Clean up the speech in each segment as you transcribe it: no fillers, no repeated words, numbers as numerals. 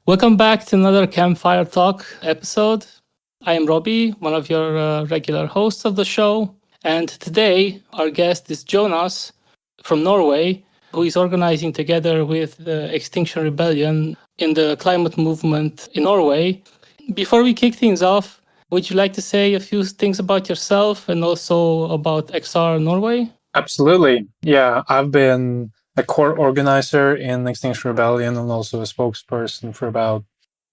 Welcome back to another Campfire Talk episode. I am Robbie, one of your regular hosts of the show. And today, our guest is Jonas from Norway, who is organizing together with the Extinction Rebellion in the climate movement in Norway. Before we kick things off, would you like to say a few things about yourself and also about XR Norway? Absolutely. Yeah, I've been a core organizer in Extinction Rebellion and also a spokesperson for about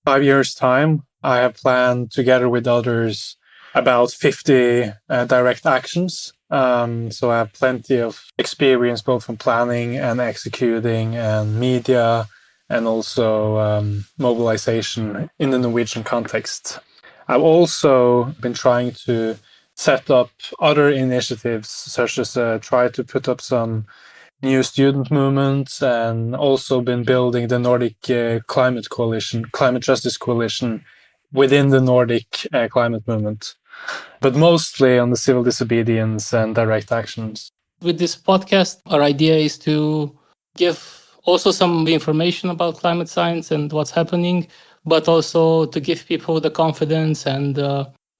5 years' time. I have planned together with others about 50 direct actions. So I have plenty of experience both from planning and executing and media and also mobilization in the Norwegian context. I've also been trying to set up other initiatives, such as try to put up some new student movements, and also been building the Nordic Climate Justice Coalition within the Nordic climate movement, but mostly on the civil disobedience and direct actions. With this podcast, our idea is to give also some information about climate science and what's happening, but also to give people the confidence and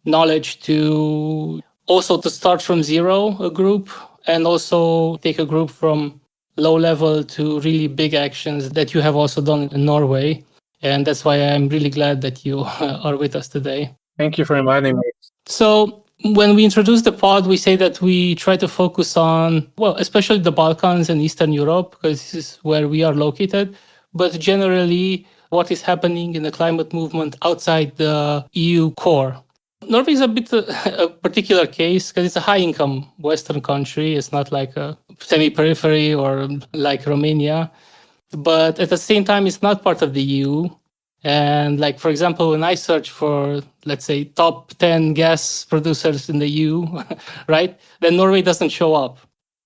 knowledge to also to start from zero a group, and also take a group from low level to really big actions that you have also done in Norway. And that's why I'm really glad that you are with us today. Thank you for inviting me. So when we introduce the pod, we say that we try to focus on, well, especially the Balkans and Eastern Europe, because this is where we are located, but generally what is happening in the climate movement outside the EU core. Norway is a bit a particular case because it's a high-income Western country. It's not like a semi-periphery or like Romania. But at the same time, it's not part of the EU. And like, for example, when I search for, let's say, top 10 gas producers in the EU, right, then Norway doesn't show up.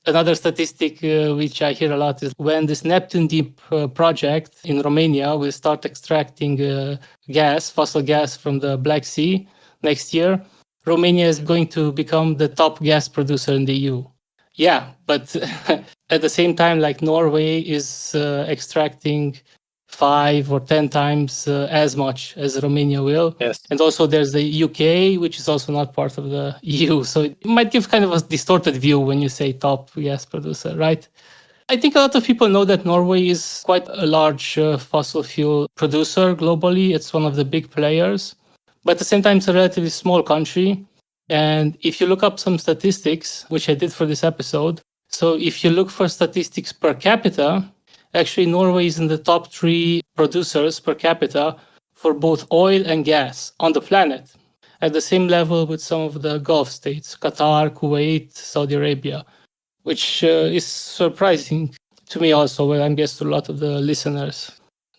Another statistic which I hear a lot is when this Neptune Deep project in Romania will start extracting fossil gas from the Black Sea next year, Romania is going to become the top gas producer in the EU. Yeah, but at the same time, like Norway is extracting 5 or 10 times as much as Romania will. Yes. And also there's the UK, which is also not part of the EU. So it might give kind of a distorted view when you say top gas producer, right? I think a lot of people know that Norway is quite a large fossil fuel producer globally. It's one of the big players. But at the same time, it's a relatively small country. And if you look up some statistics, which I did for this episode, so if you look for statistics per capita, actually Norway is in the top 3 producers per capita for both oil and gas on the planet, at the same level with some of the Gulf states, Qatar, Kuwait, Saudi Arabia, which is surprising to me also, well, I guess to a lot of the listeners.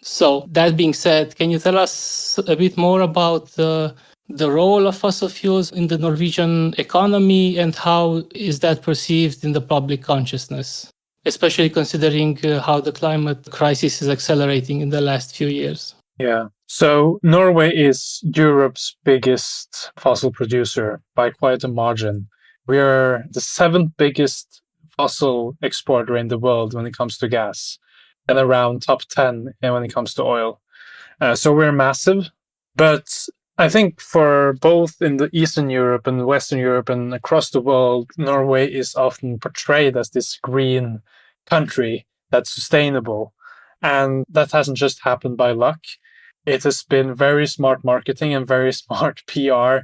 So that being said, can you tell us a bit more about the role of fossil fuels in the Norwegian economy and how is that perceived in the public consciousness, especially considering how the climate crisis is accelerating in the last few years? Yeah. So Norway is Europe's biggest fossil producer by quite a margin. We are the 7th biggest fossil exporter in the world when it comes to gas, and around top 10 when it comes to oil. So we're massive. But I think for both in the Eastern Europe and Western Europe and across the world, Norway is often portrayed as this green country that's sustainable. And that hasn't just happened by luck. It has been very smart marketing and very smart PR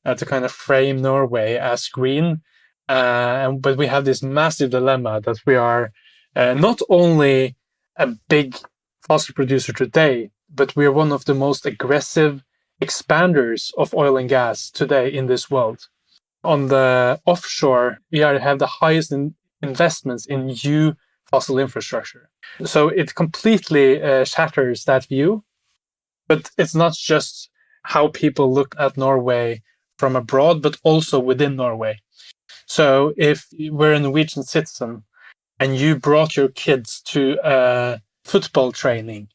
to kind of frame Norway as green. But we have this massive dilemma that we are not only a big fossil producer today, but we are one of the most aggressive expanders of oil and gas today in this world. On the offshore, we have the highest investments in new fossil infrastructure. So it completely shatters that view. But it's not just how people look at Norway from abroad, but also within Norway. So if we're a Norwegian citizen and you brought your kids to football training,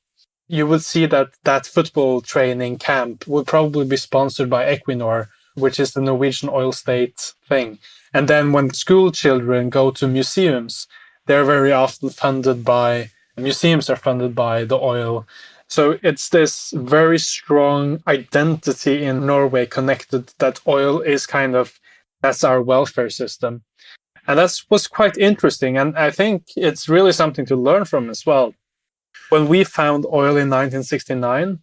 you would see that football training camp would probably be sponsored by Equinor which is the Norwegian oil state thing. And then when school children go to museums, they're very often funded by, museums are funded by the oil. So it's this very strong identity in Norway connected that oil is kind of, that's our welfare system. And that was quite interesting. And I think it's really something to learn from as well. When we found oil in 1969,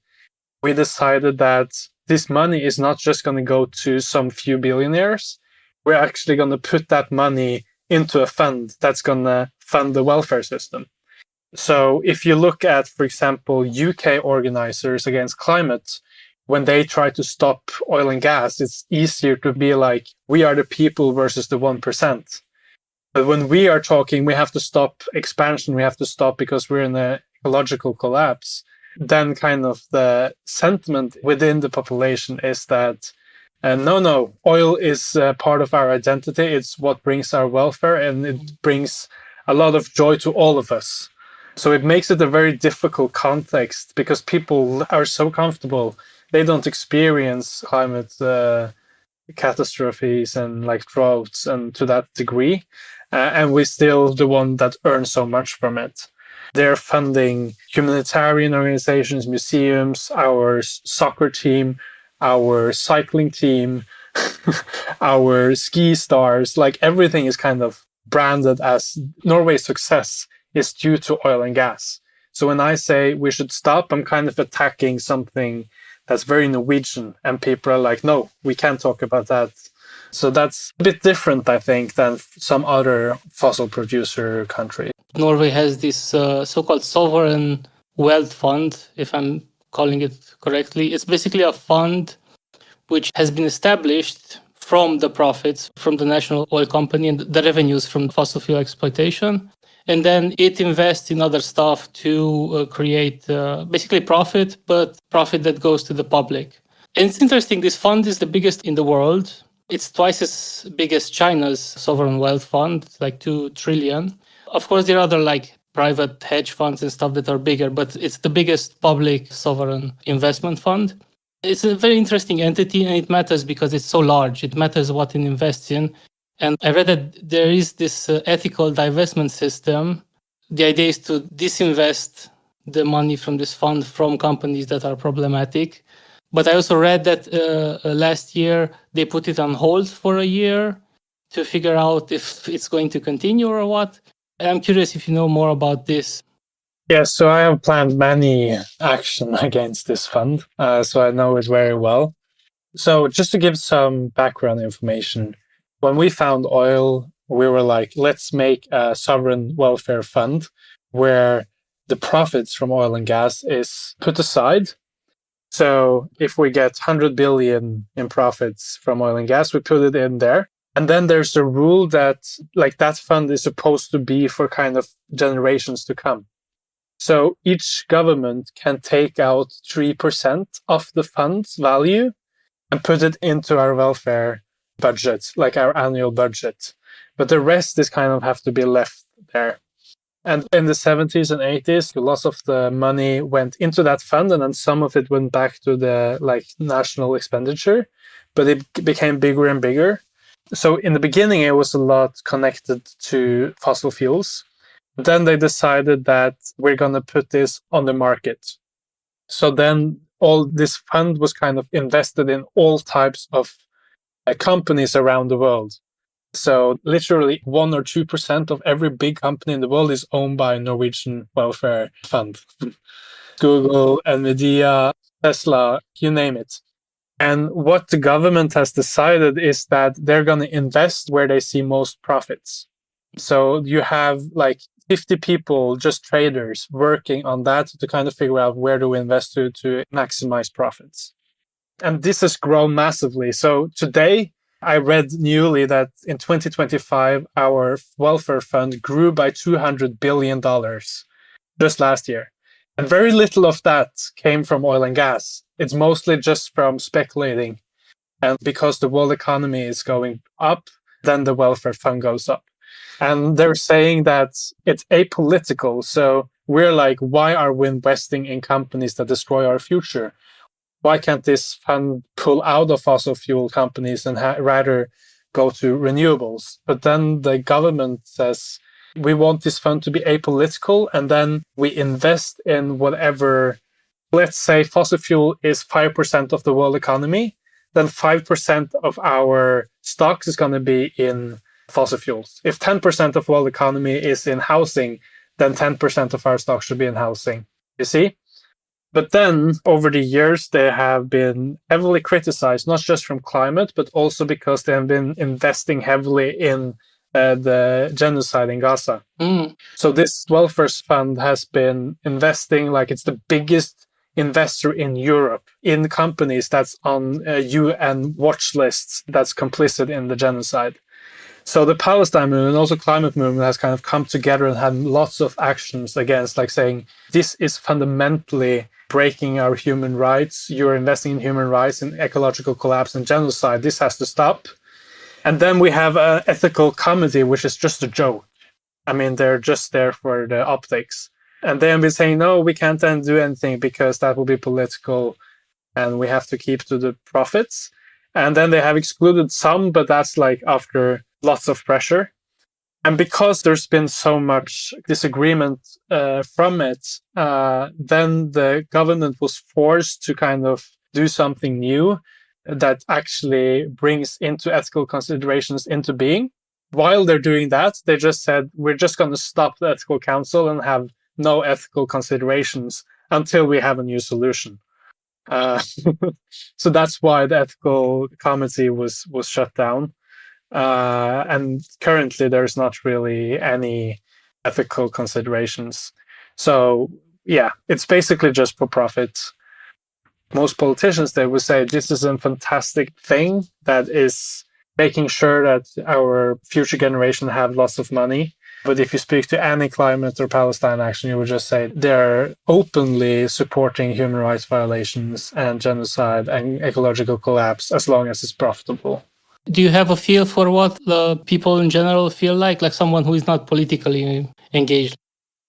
we decided that this money is not just going to go to some few billionaires. We're actually going to put that money into a fund that's going to fund the welfare system. So if you look at, for example, UK organizers against climate, when they try to stop oil and gas, it's easier to be like, we are the people versus the 1%. But when we are talking, we have to stop expansion, we have to stop because we're in an ecological collapse. Then kind of the sentiment within the population is that, no, oil is part of our identity. It's what brings our welfare, and it brings a lot of joy to all of us. So it makes it a very difficult context because people are so comfortable. They don't experience climate catastrophes and like droughts and to that degree. And we're still the one that earns so much from it. They're funding humanitarian organizations, museums, our soccer team, our cycling team, our ski stars. Like everything is kind of branded as Norway's success is due to oil and gas. So when I say we should stop, I'm kind of attacking something that's very Norwegian, and people are like, no, we can't talk about that. So that's a bit different, I think, than some other fossil producer country. Norway has this so-called sovereign wealth fund, if I'm calling it correctly. It's basically a fund which has been established from the profits from the national oil company and the revenues from fossil fuel exploitation. And then it invests in other stuff to create basically profit, but profit that goes to the public. And it's interesting, this fund is the biggest in the world. It's twice as big as China's sovereign wealth fund, like 2 trillion. Of course, there are other like private hedge funds and stuff that are bigger, but it's the biggest public sovereign investment fund. It's a very interesting entity, and it matters because it's so large. It matters what it invests in. And I read that there is this ethical divestment system. The idea is to disinvest the money from this fund from companies that are problematic. But I also read that last year they put it on hold for a year to figure out if it's going to continue or what. I'm curious if you know more about this. Yes, so I have planned many action against this fund, so I know it very well. So just to give some background information, when we found oil, we were like, let's make a sovereign welfare fund where the profits from oil and gas is put aside. So if we get 100 billion in profits from oil and gas, we put it in there. And then there's a rule that like that fund is supposed to be for kind of generations to come. So each government can take out 3% of the fund's value and put it into our welfare budget, like our annual budget. But the rest is kind of have to be left there. And in the 70s and 80s, lots of the money went into that fund, and then some of it went back to the like national expenditure, but it became bigger and bigger. So in the beginning, it was a lot connected to fossil fuels. Then they decided that we're going to put this on the market. So then all this fund was kind of invested in all types of companies around the world. So literally 1 or 2% of every big company in the world is owned by a Norwegian welfare fund. Google, Nvidia, Tesla, you name it. And what the government has decided is that they're going to invest where they see most profits. So you have like 50 people, just traders, working on that to kind of figure out where to invest to maximize profits. And this has grown massively. So today, I read newly that in 2025, our welfare fund grew by $200 billion just last year. And very little of that came from oil and gas. It's mostly just from speculating. And because the world economy is going up, then the welfare fund goes up. And they're saying that it's apolitical. So we're like, why are we investing in companies that destroy our future? why can't this fund pull out of fossil fuel companies and rather go to renewables? But then the government says, we want this fund to be apolitical, and then we invest in whatever, let's say fossil fuel is 5% of the world economy, then 5% of our stocks is going to be in fossil fuels. If 10% of world economy is in housing, then 10% of our stocks should be in housing. You see? But then over the years, they have been heavily criticized, not just from climate, but also because they have been investing heavily in the genocide in Gaza. So this welfare fund has been investing, like it's the biggest investor in Europe in companies that's on UN watch lists that's complicit in the genocide. So the Palestine movement and also climate movement has kind of come together and had lots of actions against, like saying, this is fundamentally breaking our human rights. You're investing in human rights and ecological collapse and genocide. This has to stop. And then we have an ethical committee, which is just a joke. I mean, they're just there for the optics. And they have been saying, no, we can't then do anything because that will be political and we have to keep to the profits. And then they have excluded some, but that's like after lots of pressure. And because there's been so much disagreement from it, then the government was forced to kind of do something new that actually brings into ethical considerations into being. While they're doing that, they just said, we're just going to stop the ethical council and have no ethical considerations until we have a new solution. So that's why the ethical committee was shut down. And currently there's not really any ethical considerations. So yeah, it's basically just for profit. Most politicians, they would say this is a fantastic thing that is making sure that our future generation have lots of money. But if you speak to any climate or Palestine action, you would just say they're openly supporting human rights violations and genocide and ecological collapse as long as it's profitable. Do you have a feel for what the people in general feel like someone who is not politically engaged?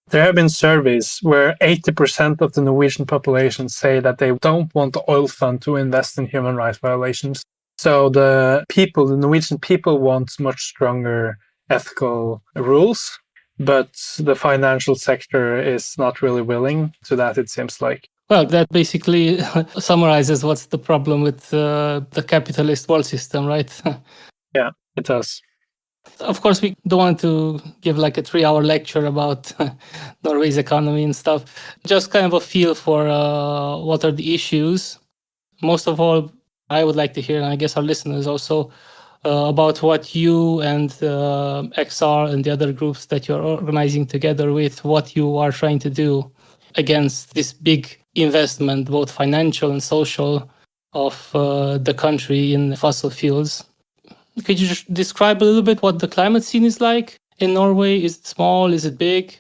There have been surveys where 80% of the Norwegian population say that they don't want the oil fund to invest in human rights violations. So the Norwegian people want much stronger ethical rules, but the financial sector is not really willing to that, it seems like. Well, that basically summarizes what's the problem with the capitalist world system, right? Yeah, it does. Of course, we don't want to give like a 3-hour lecture about Norway's economy and stuff. Just kind of a feel for what are the issues. Most of all, I would like to hear, and I guess our listeners also, about what you and XR and the other groups that you're organizing together with, what you are trying to do against this big investment, both financial and social, of the country in fossil fuels. Could you just describe a little bit what the climate scene is like in Norway? Is it small? Is it big?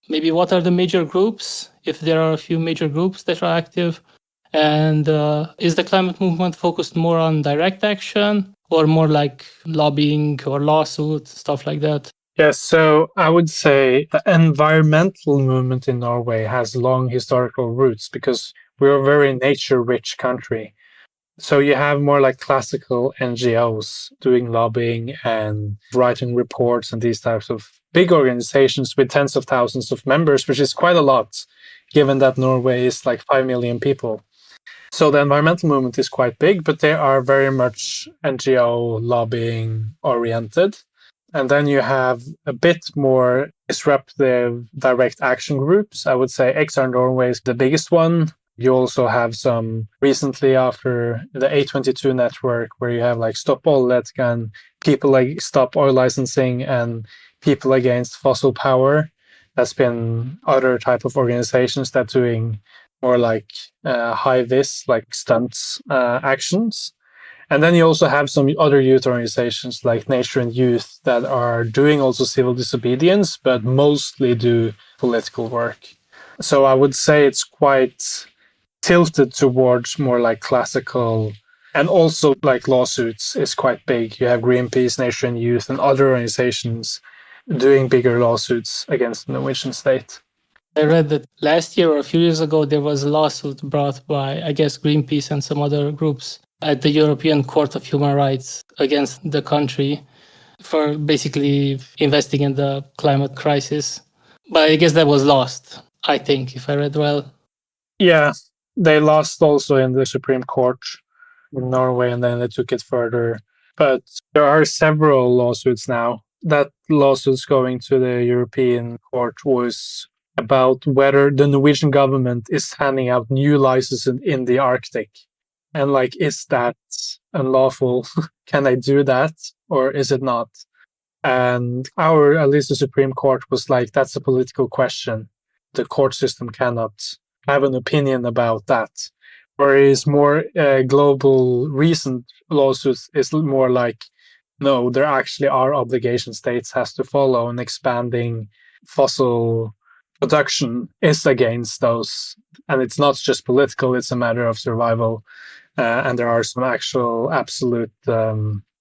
Maybe what are the major groups, if there are a few major groups that are active? And is the climate movement focused more on direct action or more like lobbying or lawsuits, stuff like that? Yes, so I would say the environmental movement in Norway has long historical roots because we're a very nature-rich country. So you have more like classical NGOs doing lobbying and writing reports and these types of big organizations with tens of thousands of members, which is quite a lot, given that Norway is like 5 million people. So the environmental movement is quite big, but they are very much NGO lobbying oriented. And then you have a bit more disruptive direct action groups. I would say XR Norway is the biggest one. You also have some recently after the A22 network where you have like Stop Oljeit and people like Stop Oil Licensing and people against fossil power. That's been other type of organizations that doing more like high-vis, like stunts actions. And then you also have some other youth organizations like Nature and Youth that are doing also civil disobedience, but mostly do political work. So I would say it's quite tilted towards more like classical, and also like lawsuits is quite big. You have Greenpeace, Nature and Youth, and other organizations doing bigger lawsuits against the Norwegian state. I read that last year or a few years ago, there was a lawsuit brought by, I guess, Greenpeace and some other groups at the European Court of Human Rights against the country for basically investing in the climate crisis. But I guess that was lost, I think, if I read well. Yeah, they lost also in the Supreme Court in Norway, and then they took it further. But there are several lawsuits now. That lawsuit's going to the European Court was about whether the Norwegian government is handing out new licenses in the Arctic. And like, is that unlawful? Can they do that? Or is it not? And at least the Supreme Court was like, that's a political question. The court system cannot have an opinion about that. Whereas more global recent lawsuits is more like, no, there actually are obligations states has to follow, and expanding fossil production is against those. And it's not just political, it's a matter of survival. And there are some actual absolute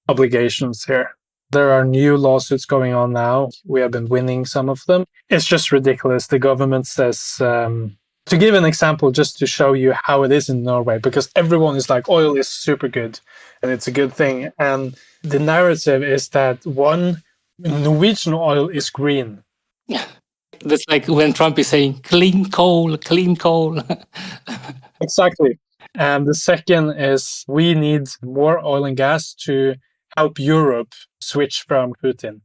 obligations here. There are new lawsuits going on now. We have been winning some of them. It's just ridiculous. The government says, to give an example, just to show you how it is in Norway, because everyone is like, oil is super good and it's a good thing. And the narrative is that one, Norwegian oil is green. That's like when Trump is saying clean coal, clean coal. Exactly. And the second is we need more oil and gas to help Europe switch from Putin.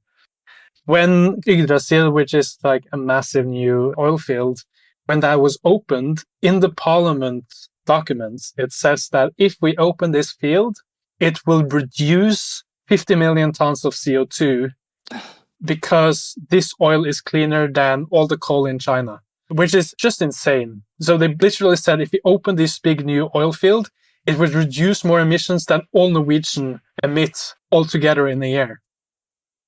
When Yggdrasil, which is like a massive new oil field, when that was opened in the parliament documents, it says that if we open this field, it will reduce 50 million tons of CO2 because this oil is cleaner than all the coal in China, which is just insane. So they literally said if we open this big new oil field, it would reduce more emissions than all Norwegian emit altogether in a year.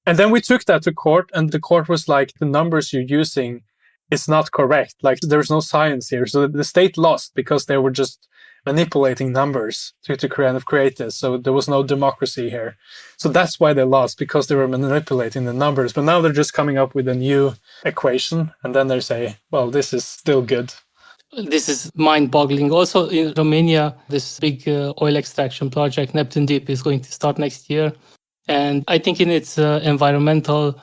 And then we took that to court, and the court was like, the numbers you're using is not correct. Like, there's no science here. So the state lost because they were just manipulating numbers to create this. So there was no democracy here. So that's why they lost, because they were manipulating the numbers. But now they're just coming up with a new equation, and then they say, well, this is still good. This is mind-boggling. Also in Romania, this big oil extraction project, Neptune Deep, is going to start next year. And I think in its environmental,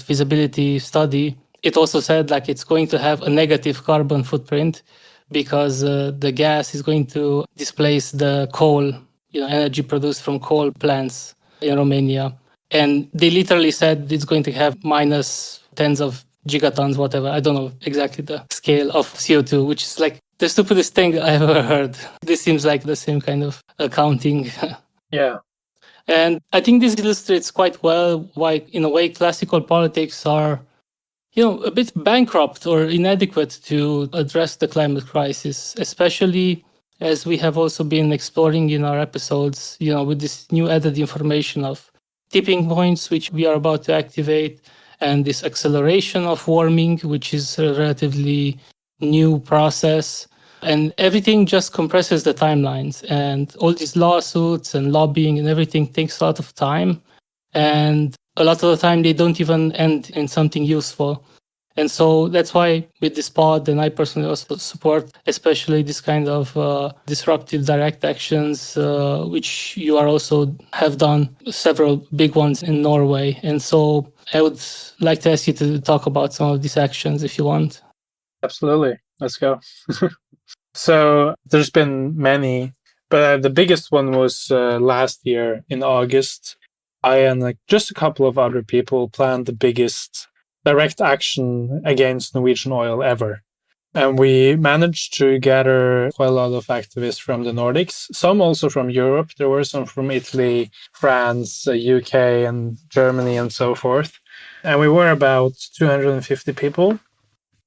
feasibility study, it also said like it's going to have a negative carbon footprint because the gas is going to displace the coal, energy produced from coal plants in Romania. And they literally said it's going to have minus tens of gigatons, whatever. I don't know exactly the scale of CO2, which is like the stupidest thing I ever heard. This seems like the same kind of accounting. Yeah. And I think this illustrates quite well why, in a way, classical politics are, a bit bankrupt or inadequate to address the climate crisis, especially as we have also been exploring in our episodes, with this new added information of tipping points, which we are about to activate, and this acceleration of warming, which is a relatively new process. And everything just compresses the timelines, and all these lawsuits and lobbying and everything takes a lot of time. And a lot of the time they don't even end in something useful. And so that's why with this pod, and I personally also support especially this kind of disruptive direct actions, which you are also have done several big ones in Norway. And so I would like to ask you to talk about some of these actions if you want. Absolutely. Let's go. So there's been many, but the biggest one was last year in August. I and just a couple of other people planned the biggest direct action against Norwegian oil ever. And we managed to gather quite a lot of activists from the Nordics, some also from Europe. There were some from Italy, France, UK, and Germany, and so forth. And we were about 250 people.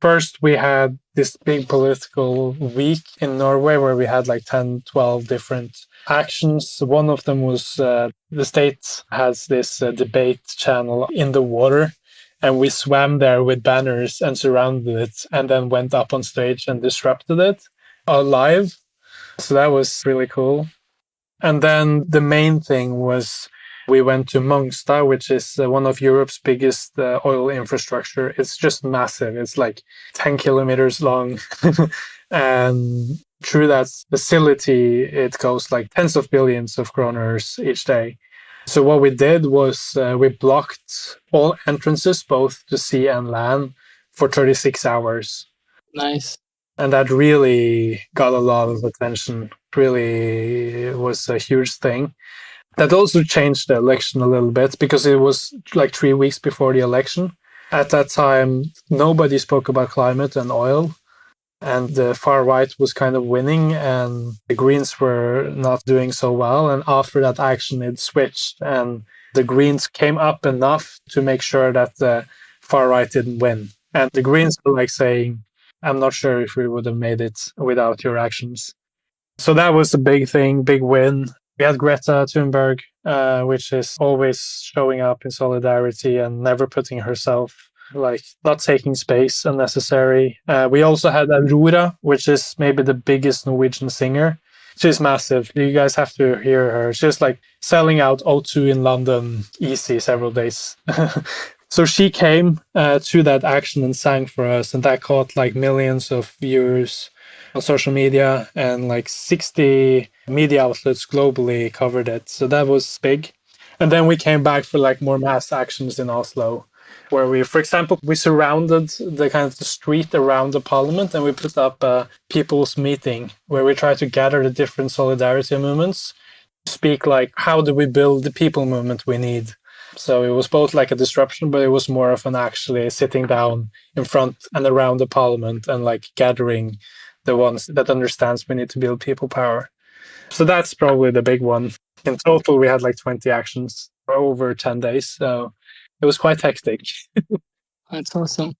First, we had this big political week in Norway where we had like 10, 12 different actions. One of them was the state has this debate channel in the water, and we swam there with banners and surrounded it and then went up on stage and disrupted it live. So that was really cool. And then the main thing was We went to Mongstad, which is one of Europe's biggest oil infrastructure. It's just massive. It's like 10 kilometers long. And through that facility, it goes like tens of billions of kroners each day. So what we did was we blocked all entrances, both to sea and land, for 36 hours. Nice. And that really got a lot of attention. Really was a huge thing. That also changed the election a little bit because it was like 3 weeks before the election. At that time, nobody spoke about climate and oil, and the far right was kind of winning, and the Greens were not doing so well. And after that action, it switched, and the Greens came up enough to make sure that the far right didn't win. And the Greens were like saying, I'm not sure if we would have made it without your actions. So that was a big thing, big win. We had Greta Thunberg, which is always showing up in solidarity and never putting herself, like not taking space unnecessary. We also had Aurora, which is maybe the biggest Norwegian singer. She's massive. You guys have to hear her. She's like selling out O2 in London easy several days. So she came to that action and sang for us, and that caught like millions of viewers on social media, and like 60 media outlets globally covered it. So that was big. And then we came back for like more mass actions in Oslo, where we, for example, we surrounded the kind of the street around the parliament, and we put up a people's meeting where we tried to gather the different solidarity movements, speak like, how do we build the people movement we need? So it was both like a disruption, but it was more of an actually sitting down in front and around the parliament and like gathering the ones that understands we need to build people power. So that's probably the big one. In total, we had like 20 actions for over 10 days. So it was quite hectic. That's awesome.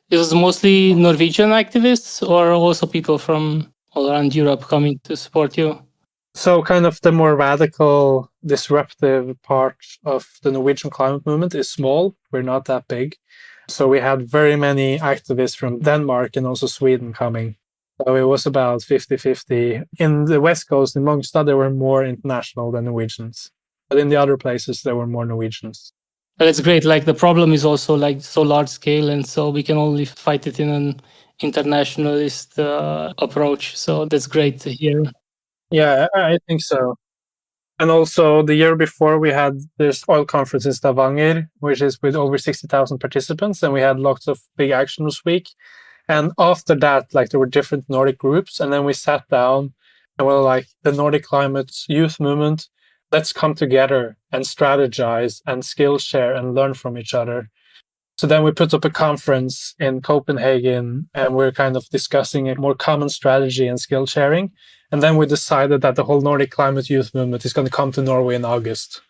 It was mostly Norwegian activists or also people from all around Europe coming to support you? So kind of the more radical, disruptive part of the Norwegian climate movement is small. We're not that big. So we had very many activists from Denmark and also Sweden coming. So it was about 50-50. In the West Coast, in Mongstad, there were more international than Norwegians. But in the other places, there were more Norwegians. But it's great. Like the problem is also like so large scale, and so we can only fight it in an internationalist approach. So that's great to hear. Yeah, I think so. And also the year before we had this oil conference in Stavanger, which is with over 60,000 participants, and we had lots of big action this week. And after that, like there were different Nordic groups, and then we sat down and we were like, the Nordic Climate Youth Movement, let's come together and strategize and skill share and learn from each other. So then we put up a conference in Copenhagen, and we're kind of discussing a more common strategy and skill sharing. And then we decided that the whole Nordic Climate Youth Movement is going to come to Norway in August.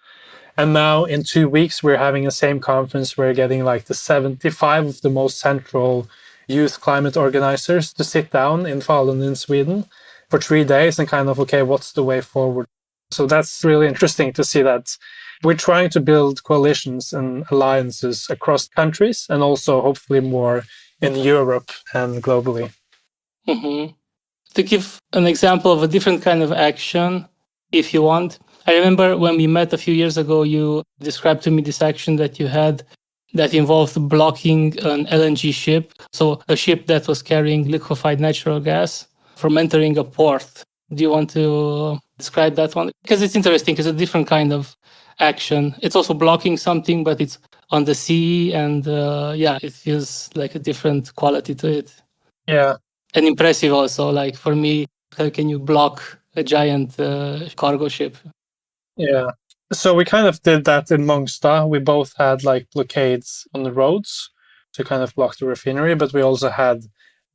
And now in 2 weeks, we're having the same conference. We're getting like the 75 of the most central youth climate organizers to sit down in Falun in Sweden for 3 days and kind of, okay, what's the way forward? So that's really interesting to see that we're trying to build coalitions and alliances across countries and also hopefully more in Europe and globally. Mm-hmm. To give an example of a different kind of action, if you want, I remember when we met a few years ago, you described to me this action that you had that involved blocking an LNG ship. So a ship that was carrying liquefied natural gas from entering a port. Do you want to describe that one? Because it's interesting. It's a different kind of action. It's also blocking something, but it's on the sea. And it feels like a different quality to it. Yeah. And impressive also. Like for me, how can you block a giant cargo ship? Yeah. So we kind of did that in Mongstad. We both had like blockades on the roads to kind of block the refinery, but we also had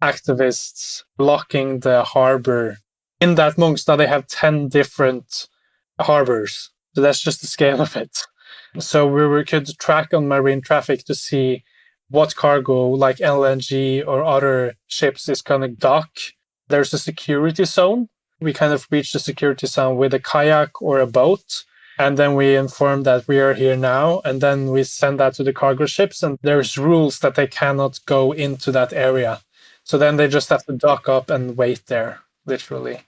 activists blocking the harbor. In that Mongstad, they have 10 different harbors. So that's just the scale of it. So we could track on marine traffic to see what cargo, like LNG or other ships, is going to dock. There's a security zone. We kind of reach the security zone with a kayak or a boat. And then we inform that we are here now. And then we send that to the cargo ships. And there's rules that they cannot go into that area. So then they just have to dock up and wait there, literally.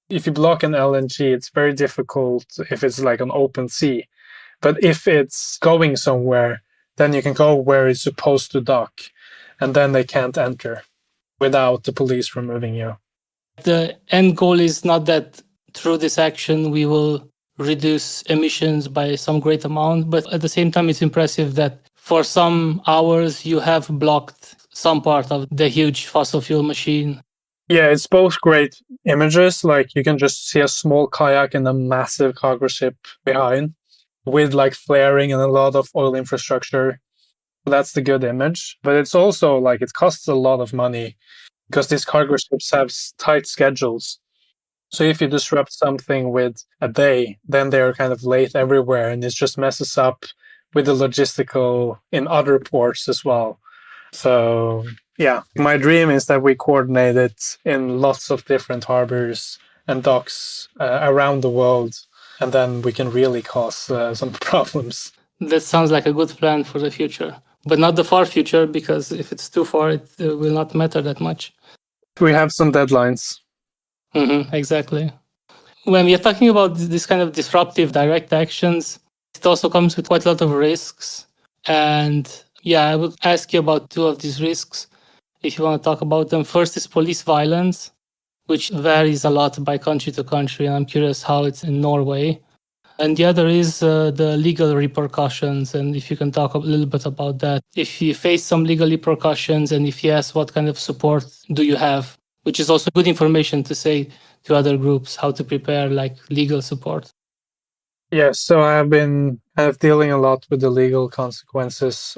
If you block an LNG, it's very difficult if it's like an open sea. But if it's going somewhere, then you can go where it's supposed to dock, and then they can't enter without the police removing you. The end goal is not that through this action we will reduce emissions by some great amount, but at the same time, it's impressive that for some hours you have blocked some part of the huge fossil fuel machine. Yeah, it's both great images, like you can just see a small kayak and a massive cargo ship behind with like flaring and a lot of oil infrastructure. That's the good image. But it's also like it costs a lot of money because these cargo ships have tight schedules. So if you disrupt something with a day, then they're kind of late everywhere and it just messes up with the logistical in other ports as well. So yeah, my dream is that we coordinate it in lots of different harbors and docks around the world, and then we can really cause some problems. That sounds like a good plan for the future, but not the far future, because if it's too far, it will not matter that much. We have some deadlines. Exactly. When we are talking about this kind of disruptive direct actions, it also comes with quite a lot of risks. And yeah, I would ask you about two of these risks, if you want to talk about them. First is police violence, which varies a lot by country to country. And I'm curious how it's in Norway. And the other is the legal repercussions. And if you can talk a little bit about that. If you face some legal repercussions, and if yes, what kind of support do you have? Which is also good information to say to other groups how to prepare like legal support. Yes, so I've been kind of dealing a lot with the legal consequences.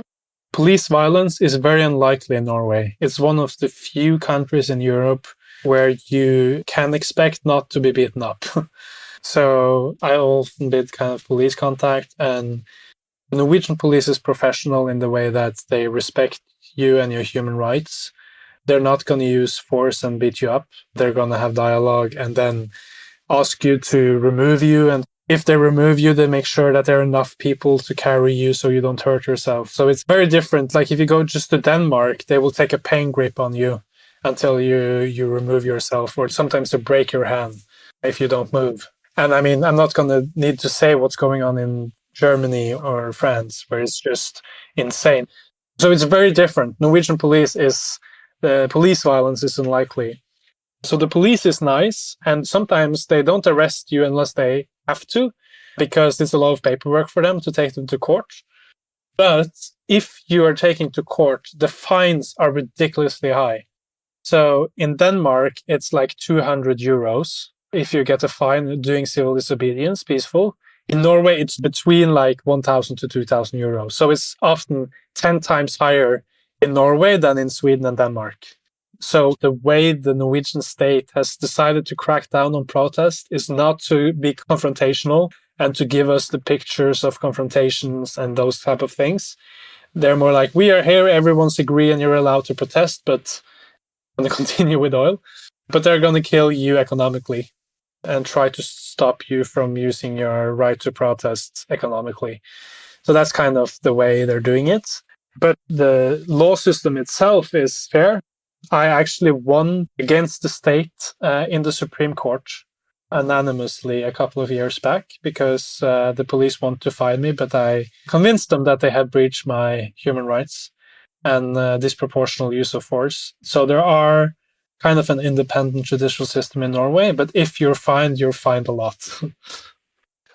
Police violence is very unlikely in Norway. It's one of the few countries in Europe where you can expect not to be beaten up. So I often did kind of police contact, and the Norwegian police is professional in the way that they respect you and your human rights. They're not going to use force and beat you up. They're going to have dialogue and then ask you to remove you. And if they remove you, they make sure that there are enough people to carry you so you don't hurt yourself. So it's very different. Like if you go just to Denmark, they will take a pain grip on you until you remove yourself, or sometimes to break your hand if you don't move. And I mean, I'm not going to need to say what's going on in Germany or France, where it's just insane. So it's very different. Norwegian police police violence is unlikely. So the police is nice, and sometimes they don't arrest you unless they have to, because it's a lot of paperwork for them to take them to court. But if you are taken to court, the fines are ridiculously high. So in Denmark, it's like 200 euros if you get a fine doing civil disobedience, peaceful. In Norway, it's between like 1,000 to 2,000 euros. So it's often 10 times higher in Norway than in Sweden and Denmark. So the way the Norwegian state has decided to crack down on protest is not to be confrontational and to give us the pictures of confrontations and those type of things. They're more like, we are here, everyone's agree, and you're allowed to protest, but I'm going to continue with oil. But they're going to kill you economically and try to stop you from using your right to protest economically. So that's kind of the way they're doing it. But the law system itself is fair. I actually won against the state in the Supreme Court anonymously a couple of years back because the police want to fine me, but I convinced them that they had breached my human rights and disproportional use of force. So there are kind of an independent judicial system in Norway, but if you're fined a lot.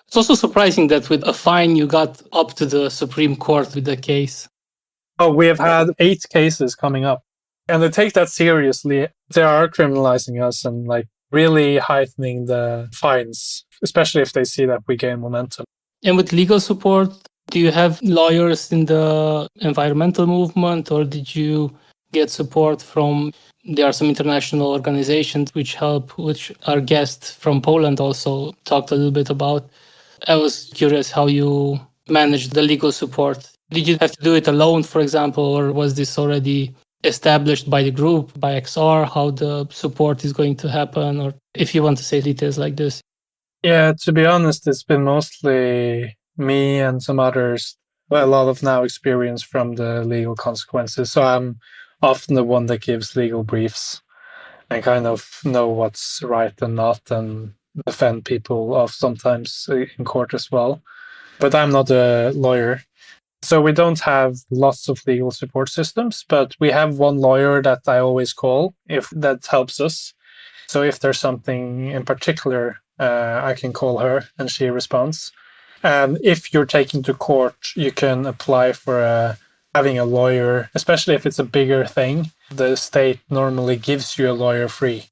It's also surprising that with a fine, you got up to the Supreme Court with the case. Oh, we have had 8 cases coming up, and they take that seriously. They are criminalizing us and like really heightening the fines, especially if they see that we gain momentum. And with legal support, do you have lawyers in the environmental movement, or did you get support from, there are some international organizations which help, which our guest from Poland also talked a little bit about. I was curious how you managed the legal support. Did you have to do it alone, for example, or was this already established by the group, by XR, how the support is going to happen, or if you want to say details like this? Yeah, to be honest, it's been mostly me and some others, a lot of now experience from the legal consequences. So I'm often the one that gives legal briefs and kind of know what's right and not, and defend people off sometimes in court as well. but I'm not a lawyer. So we don't have lots of legal support systems, but we have one lawyer that I always call if that helps us. So if there's something in particular, I can call her and she responds. And if you're taking to court, you can apply for having a lawyer, especially if it's a bigger thing. The state normally gives you a lawyer free.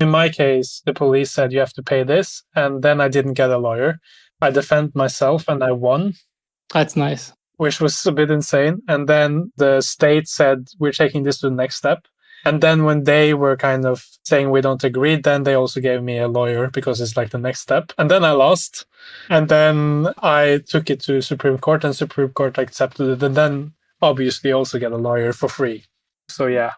In my case, the police said you have to pay this, and then I didn't get a lawyer. I defended myself and I won. That's nice. Which was a bit insane. And then the state said, we're taking this to the next step. And then when they were kind of saying we don't agree, then they also gave me a lawyer because it's like the next step. And then I lost. And then I took it to Supreme Court and Supreme Court accepted it. And then obviously also get a lawyer for free. So yeah,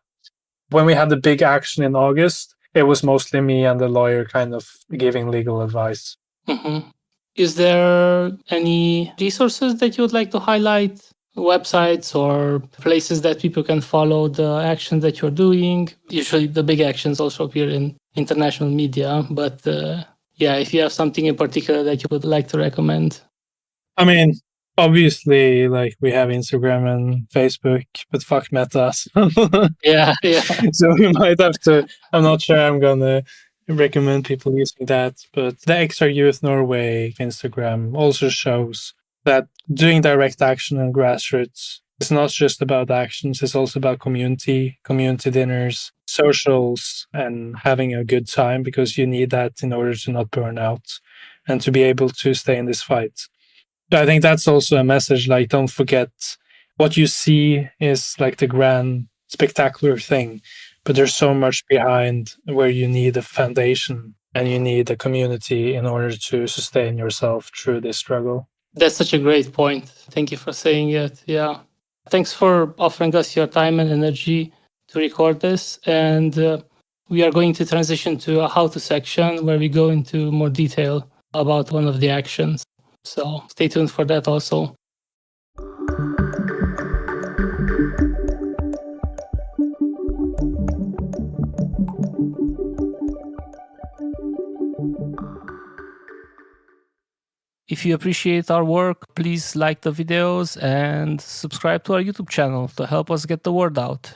when we had the big action in August, it was mostly me and the lawyer kind of giving legal advice. Mm-hmm. Is there any resources that you would like to highlight? Websites or places that people can follow the actions that you're doing? Usually the big actions also appear in international media, but if you have something in particular that you would like to recommend. I mean, obviously, like we have Instagram and Facebook, but fuck Meta. Yeah. So we might have to, I'm not sure I'm going to recommend people using that, but the Extra Youth Norway Instagram also shows that doing direct action and grassroots is not just about actions, it's also about community dinners, socials, and having a good time, because you need that in order to not burn out and to be able to stay in this fight. I think that's also a message, like, don't forget what you see is like the grand, spectacular thing, but there's so much behind where you need a foundation and you need a community in order to sustain yourself through this struggle. That's such a great point. Thank you for saying it. Yeah. Thanks for offering us your time and energy to record this. And we are going to transition to a how-to section where we go into more detail about one of the actions. So stay tuned for that also. If you appreciate our work, please like the videos and subscribe to our YouTube channel to help us get the word out.